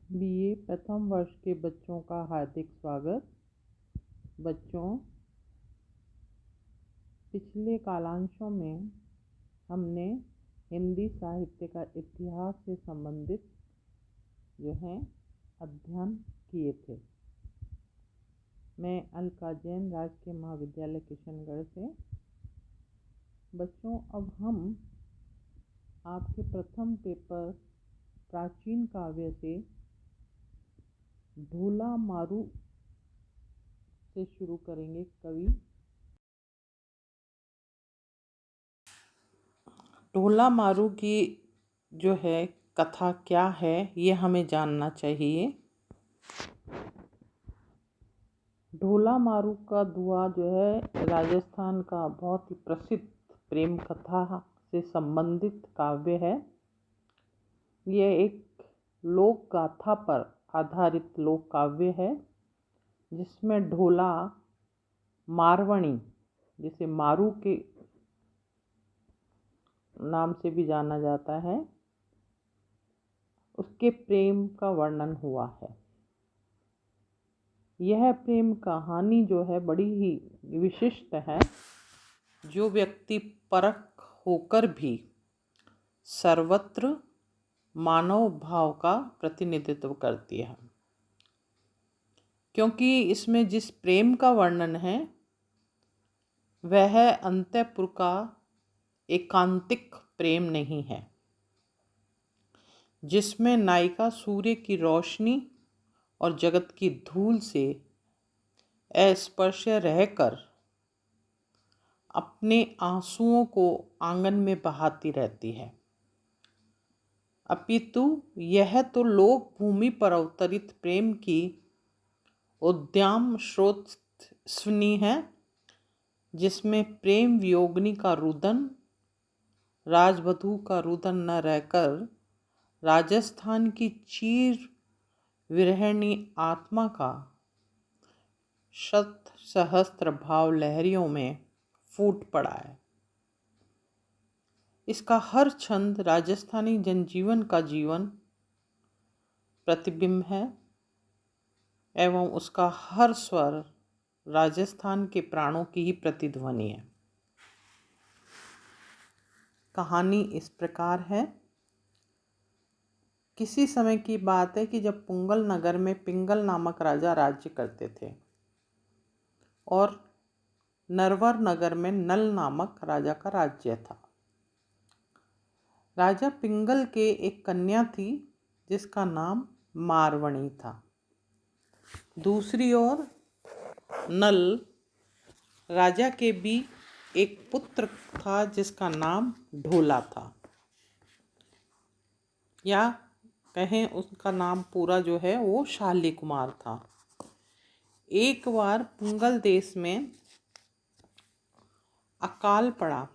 BA प्रथम वर्ष के बच्चों का हार्दिक स्वागत। बच्चों, पिछले कालांशों में हमने हिंदी साहित्य का इतिहास से संबंधित जो है अध्ययन किए थे। मैं अलका जैन, राजकीय महाविद्यालय किशनगढ़ से। बच्चों, अब हम आपके प्रथम पेपर प्राचीन काव्य से ढोला मारू से शुरू करेंगे। कवि ढोला मारू की जो है कथा क्या है, ये हमें जानना चाहिए। ढोला मारू का दुआ जो है राजस्थान का बहुत ही प्रसिद्ध प्रेम कथा से संबंधित काव्य है। यह एक लोक गाथा पर आधारित लोक काव्य है, जिसमें ढोला मारवणी, जिसे मारू के नाम से भी जाना जाता है, उसके प्रेम का वर्णन हुआ है। यह प्रेम कहानी जो है बड़ी ही विशिष्ट है, जो व्यक्ति परख होकर भी सर्वत्र मानव भाव का प्रतिनिधित्व करती है, क्योंकि इसमें जिस प्रेम का वर्णन है वह अंतःपुर का एकांतिक प्रेम नहीं है, जिसमें नायिका सूर्य की रोशनी और जगत की धूल से अस्पर्श रहकर अपने आंसुओं को आंगन में बहाती रहती है, अपितु यह तो लोक भूमि पर अवतरित प्रेम की उद्दाम स्रोतस्विनी है, जिसमें प्रेम वियोगिनी का रुदन, राजवधू का रुदन न रहकर राजस्थान की चीर विरहिणी आत्मा का शत सहस्त्र भाव लहरियों में फूट पड़ा है। इसका हर छंद राजस्थानी जनजीवन का जीवन प्रतिबिंब है एवं उसका हर स्वर राजस्थान के प्राणों की ही प्रतिध्वनि है। कहानी इस प्रकार है। किसी समय की बात है कि जब पुंगल नगर में पिंगल नामक राजा राज्य करते थे और नरवर नगर में नल नामक राजा का राज्य था। राजा पिंगल के एक कन्या थी जिसका नाम मारवणी था। दूसरी ओर नल राजा के भी एक पुत्र था जिसका नाम ढोला था, या कहें उसका नाम पूरा जो है वो शाली कुमार था। एक बार पुंगल देश में अकाल पड़ा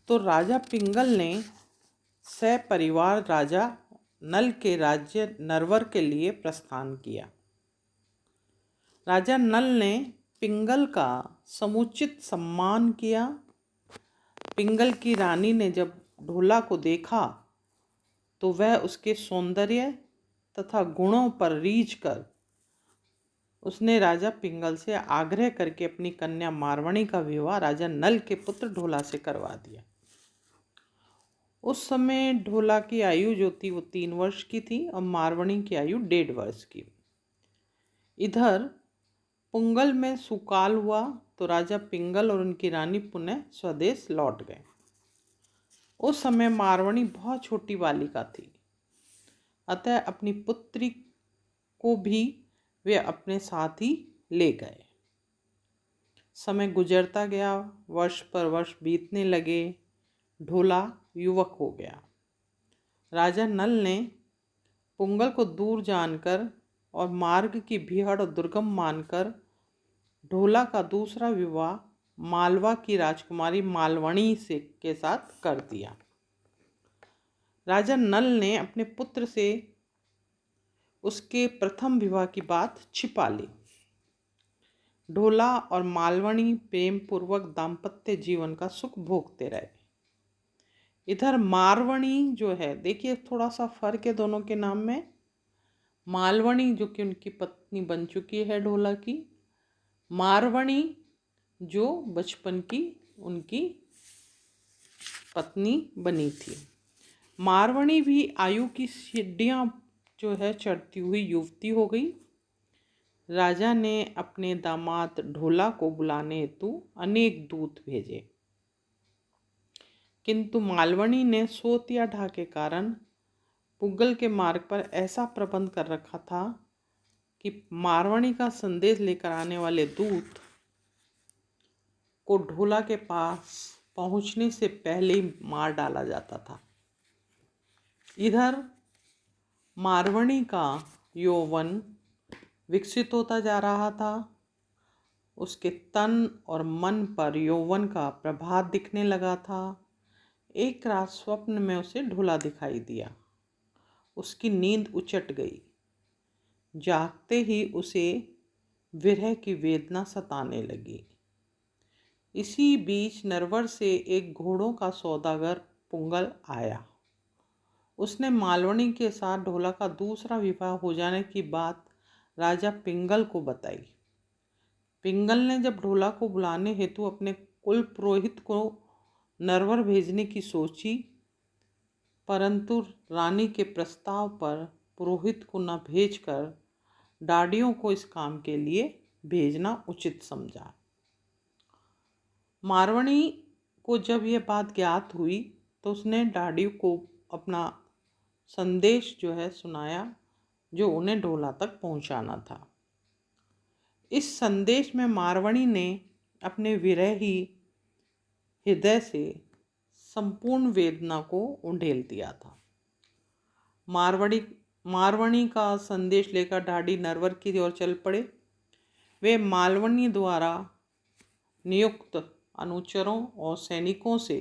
तो राजा पिंगल ने सपरिवार राजा नल के राज्य नरवर के लिए प्रस्थान किया। राजा नल ने पिंगल का समुचित सम्मान किया। पिंगल की रानी ने जब ढोला को देखा तो वह उसके सौंदर्य तथा गुणों पर रीझ कर उसने राजा पिंगल से आग्रह करके अपनी कन्या मारवणी का विवाह राजा नल के पुत्र ढोला से करवा दिया। उस समय ढोला की आयु जो थी वो 3 वर्ष की थी और मारवणी की आयु 1.5 वर्ष की। इधर पुंगल में सुकाल हुआ तो राजा पिंगल और उनकी रानी पुनः स्वदेश लौट गए। उस समय मारवणी बहुत छोटी बालिका थी, अतः अपनी पुत्री को भी वे अपने साथ ही ले गए। समय गुजरता गया, वर्ष पर वर्ष बीतने लगे। ढोला युवक हो गया। राजा नल ने पुंगल को दूर जानकर और मार्ग की भीड़ और दुर्गम मानकर ढोला का दूसरा विवाह मालवा की राजकुमारी मालवणी से के साथ कर दिया। राजा नल ने अपने पुत्र से उसके प्रथम विवाह की बात छिपा ली। ढोला और मालवणी प्रेम पूर्वक दाम्पत्य जीवन का सुख भोगते रहे। इधर मारवणी जो है, देखिए थोड़ा सा फर्क है दोनों के नाम में। मालवणी जो कि उनकी पत्नी बन चुकी है ढोला की, मारवणी जो बचपन की उनकी पत्नी बनी थी। मारवणी भी आयु की सीढ़ियाँ जो है चढ़ती हुई युवती हो गई। राजा ने अपने दामाद ढोला को बुलाने हेतु अनेक दूत भेजे, किंतु मालवणी ने सोत या ढा के कारण पुग्गल के मार्ग पर ऐसा प्रबंध कर रखा था कि मारवणी का संदेश लेकर आने वाले दूत को ढोला के पास पहुंचने से पहले ही मार डाला जाता था। इधर मारवणी का यौवन विकसित होता जा रहा था। उसके तन और मन पर यौवन का प्रभाव दिखने लगा था। एक रात स्वप्न में उसे ढोला दिखाई दिया। उसकी नींद उचट गई। जागते ही उसे विरह की वेदना सताने लगी। इसी बीच नरवर से एक घोड़ों का सौदागर पुंगल आया। उसने मालवणी के साथ ढोला का दूसरा विवाह हो जाने की बात राजा पिंगल को बताई। पिंगल ने जब ढोला को बुलाने हेतु अपने कुल पुरोहित को नरवर भेजने की सोची, परंतु रानी के प्रस्ताव पर पुरोहित को न भेजकर डाडियों को इस काम के लिए भेजना उचित समझा। मारवणी को जब यह बात ज्ञात हुई तो उसने डाडियों को अपना संदेश जो है सुनाया, जो उन्हें ढोला तक पहुंचाना था। इस संदेश में मारवणी ने अपने विरही हृदय से संपूर्ण वेदना को उंडेल दिया था। मारवणी का संदेश लेकर ढाडी नरवर की ओर चल पड़े। वे मालवणी द्वारा नियुक्त अनुचरों और सैनिकों से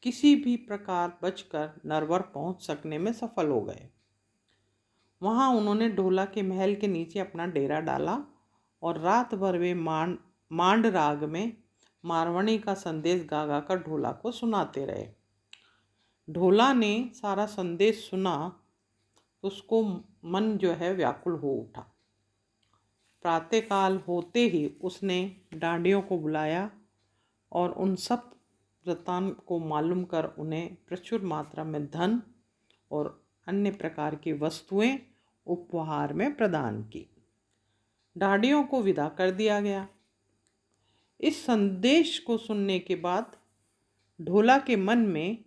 किसी भी प्रकार बचकर नरवर पहुंच सकने में सफल हो गए। वहां उन्होंने ढोला के महल के नीचे अपना डेरा डाला और रात भर वे मांड राग में मारवणी का संदेश गा गा कर ढोला को सुनाते रहे। ढोला ने सारा संदेश सुना तो उसको मन जो है व्याकुल हो उठा। प्रातःकाल होते ही उसने डांडियों को बुलाया और उन सब वृत्तांत को मालूम कर उन्हें प्रचुर मात्रा में धन और अन्य प्रकार की वस्तुएं उपहार में प्रदान की। डांडियों को विदा कर दिया गया। इस संदेश को सुनने के बाद ढोला के मन में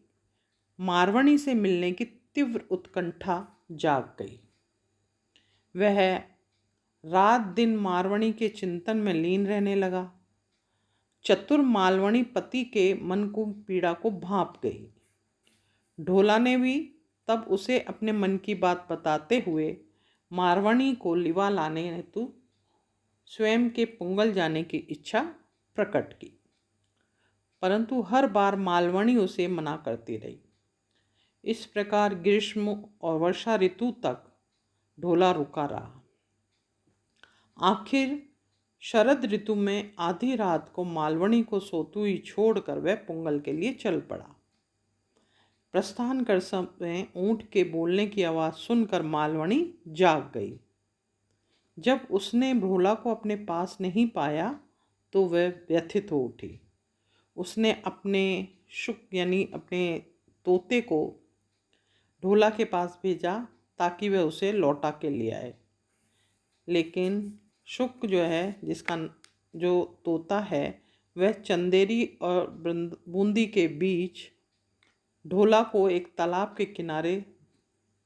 मारवणी से मिलने की तीव्र उत्कंठा जाग गई। वह रात दिन मारवणी के चिंतन में लीन रहने लगा। चतुर मालवणी पति के मन को पीड़ा को भांप गई। ढोला ने भी तब उसे अपने मन की बात बताते हुए मारवणी को लिवा लाने हेतु स्वयं के पुंगल जाने की इच्छा प्रकट की, परंतु हर बार मालवणी उसे मना करती रही। इस प्रकार ग्रीष्म और वर्षा ऋतु तक ढोला रुका रहा। आखिर शरद ऋतु में आधी रात को मालवणी को सोती हुई छोड़कर वह पुंगल के लिए चल पड़ा। प्रस्थान कर समय ऊंट के बोलने की आवाज़ सुनकर मालवणी जाग गई। जब उसने ढोला को अपने पास नहीं पाया तो वह व्यथित हो उठी। उसने अपने शुक यानी अपने तोते को ढोला के पास भेजा ताकि वह उसे लौटा के ले आए, लेकिन शुक जो है, जिसका जो तोता है, वह चंदेरी और बूंदी के बीच ढोला को एक तालाब के किनारे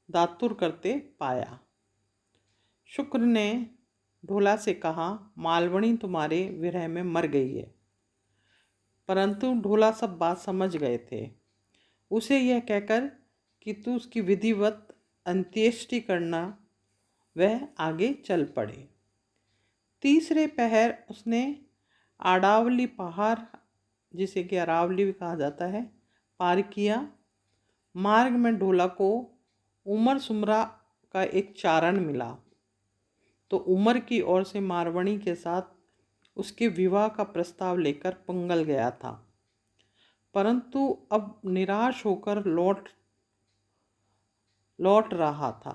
दातुर करते पाया। शुक्र ने ढोला से कहा, मालवणी तुम्हारे विरह में मर गई है। परंतु ढोला सब बात समझ गए थे। उसे यह कहकर कि तू उसकी विधिवत अंत्येष्टि करना, वह आगे चल पड़े। तीसरे पहर उसने आड़ावली पहाड़, जिसे कि अरावली भी कहा जाता है, पार किया। मार्ग में ढोला को उमर सुमरा का एक चारण मिला तो उमर की ओर से मारवणी के साथ उसके विवाह का प्रस्ताव लेकर पुंगल गया था। परंतु अब निराश होकर लौट रहा था।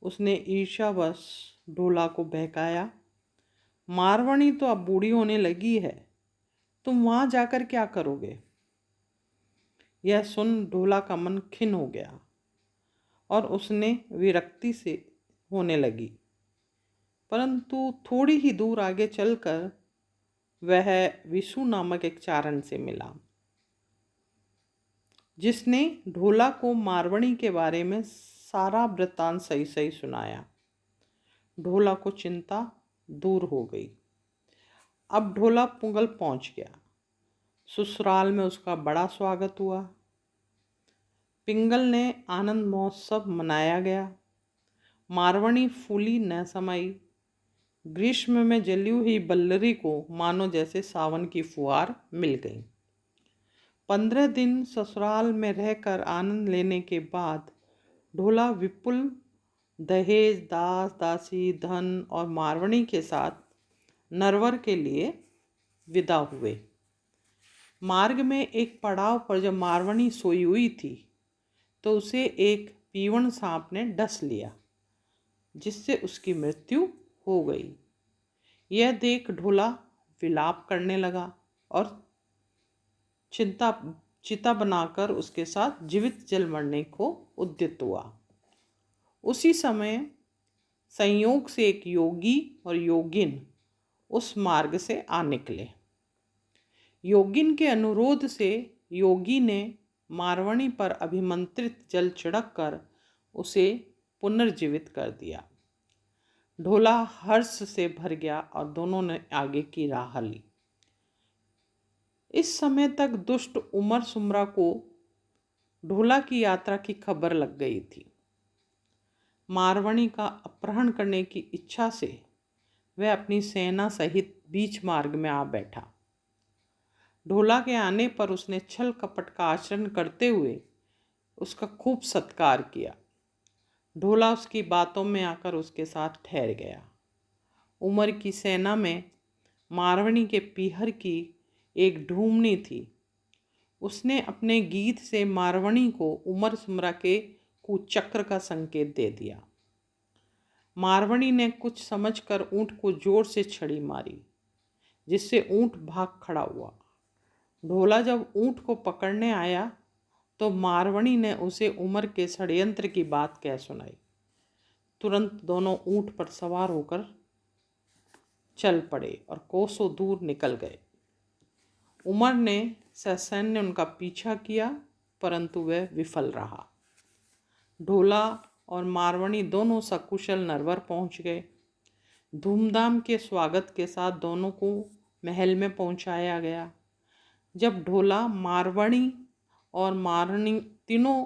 उसने ईर्ष्यावश ढोला को बहकाया, मारवाणी तो अब बूढ़ी होने लगी है, तुम वहां जाकर क्या करोगे? यह सुन ढोला का मन खिन्न हो गया और उसने विरक्ति से होने लगी। परंतु थोड़ी ही दूर आगे चलकर वह विशु नामक एक चारण से मिला, जिसने ढोला को मारवाणी के बारे में सारा वृत्तांत सही सही सुनाया। ढोला को चिंता दूर हो गई। अब ढोला पुंगल पहुंच गया। ससुराल में उसका बड़ा स्वागत हुआ। पिंगल ने आनंद महोत्सव मनाया गया। मारवाणी फूली न समाई। ग्रीष्म में जली हुई बल्लरी को मानो जैसे सावन की फुहार मिल गई। 15 दिन ससुराल में रहकर आनंद लेने के बाद ढोला विपुल दहेज, दास दासी, धन और मारवाणी के साथ नरवर के लिए विदा हुए। मार्ग में एक पड़ाव पर जब मारवाणी सोई हुई थी तो उसे एक पीवण सांप ने डस लिया, जिससे उसकी मृत्यु हो गई। यह देख ढोला विलाप करने लगा और चिता बनाकर उसके साथ जीवित जल मरने को उद्यत हुआ। उसी समय संयोग से एक योगी और योगिन उस मार्ग से आ निकले। योगिन के अनुरोध से योगी ने मारवाणी पर अभिमंत्रित जल छिड़क कर उसे पुनर्जीवित कर दिया। ढोला हर्ष से भर गया और दोनों ने आगे की राह ली। इस समय तक दुष्ट उमर सुमरा को ढोला की यात्रा की खबर लग गई थी। मारवाणी का अपहरण करने की इच्छा से वह अपनी सेना सहित बीच मार्ग में आ बैठा। ढोला के आने पर उसने छल कपट का आचरण करते हुए उसका खूब सत्कार किया। ढोला उसकी बातों में आकर उसके साथ ठहर गया। उमर की सेना में मारवाणी के पीहर की एक ढूमनी थी। उसने अपने गीत से मारवाणी को उमर सुमरा के कुचक्र का संकेत दे दिया। मारवाणी ने कुछ समझकर ऊंट को जोर से छड़ी मारी, जिससे ऊंट भाग खड़ा हुआ। ढोला जब ऊंट को पकड़ने आया तो मारवाणी ने उसे उमर के षड्यंत्र की बात कह सुनाई। तुरंत दोनों ऊंट पर सवार होकर चल पड़े और कोसों दूर निकल गए। उमर ने ससैन्य उनका पीछा किया, परंतु वह विफल रहा। ढोला और मारवाणी दोनों सकुशल नरवर पहुंच गए। धूमधाम के स्वागत के साथ दोनों को महल में पहुंचाया गया। जब ढोला, मारवाणी और मारणी तीनों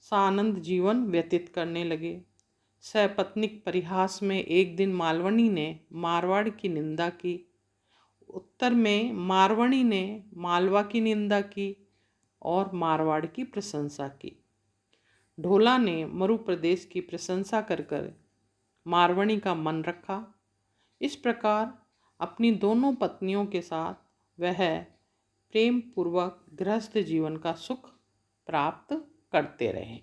सानंद जीवन व्यतीत करने लगे। सपत्नीक परिहास में एक दिन मारवाणी ने मारवाड़ की निंदा की, उत्तर में मारवाणी ने मालवा की निंदा की और मारवाड़ की प्रशंसा की। ढोला ने मरु प्रदेश की प्रशंसा कर कर मारवाणी का मन रखा। इस प्रकार अपनी दोनों पत्नियों के साथ वह प्रेम पूर्वक गृहस्थ जीवन का सुख प्राप्त करते रहे।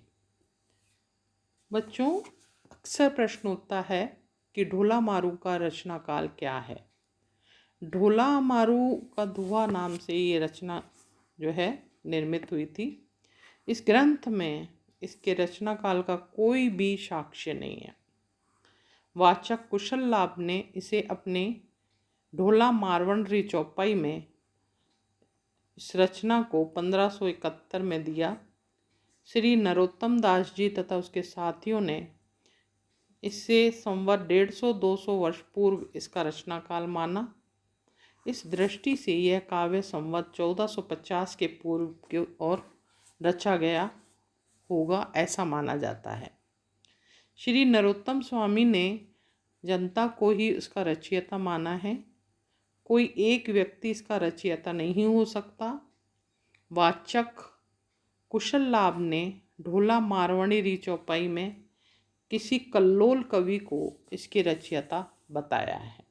बच्चों, अक्सर प्रश्न उठता है कि ढोला मारू का रचना काल क्या है। ढोला मारू का धुआ नाम से ये रचना जो है निर्मित हुई थी। इस ग्रंथ में इसके रचना काल का कोई भी साक्ष्य नहीं है। वाचक कुशल लाभ ने इसे अपने ढोला मारवंडरी चौपाई में इस रचना को 1571 में दिया। श्री नरोत्तम दास जी तथा उसके साथियों ने इससे संवत 150-200 वर्ष पूर्व इसका रचना काल माना। इस दृष्टि से यह काव्य संवत 1450 के पूर्व की ओर रचा गया होगा, ऐसा माना जाता है। श्री नरोत्तम स्वामी ने जनता को ही उसका रचयिता माना है। कोई एक व्यक्ति इसका रचयिता नहीं हो सकता। वाचक कुशल लाभ ने ढोला मारवाड़ी चौपाई में किसी कल्लोल कवि को इसके रचयिता बताया है।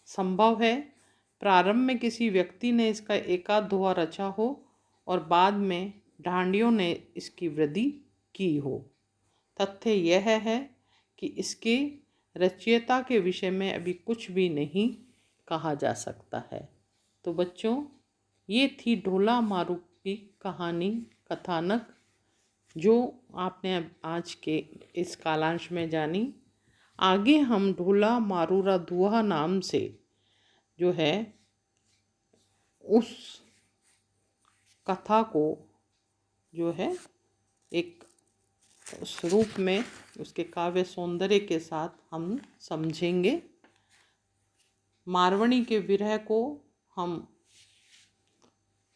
संभव है प्रारंभ में किसी व्यक्ति ने इसका एकाध दोहा रचा हो और बाद में ढांडियों ने इसकी वृद्धि की हो। तथ्य यह है कि इसके रचयिता के विषय में अभी कुछ भी नहीं कहा जा सकता है। तो बच्चों, ये थी ढोला मारू की कहानी, कथानक, जो आपने आज के इस कालांश में जानी। आगे हम ढोला मारूरा दुहा नाम से जो है उस कथा को जो है एक उस रूप में उसके काव्य सौंदर्य के साथ हम समझेंगे। मारवणी के विरह को हम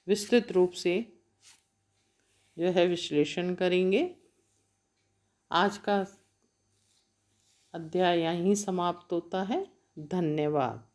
विस्तृत रूप से जो है विश्लेषण करेंगे। आज का अध्याय यहीं समाप्त होता है। धन्यवाद।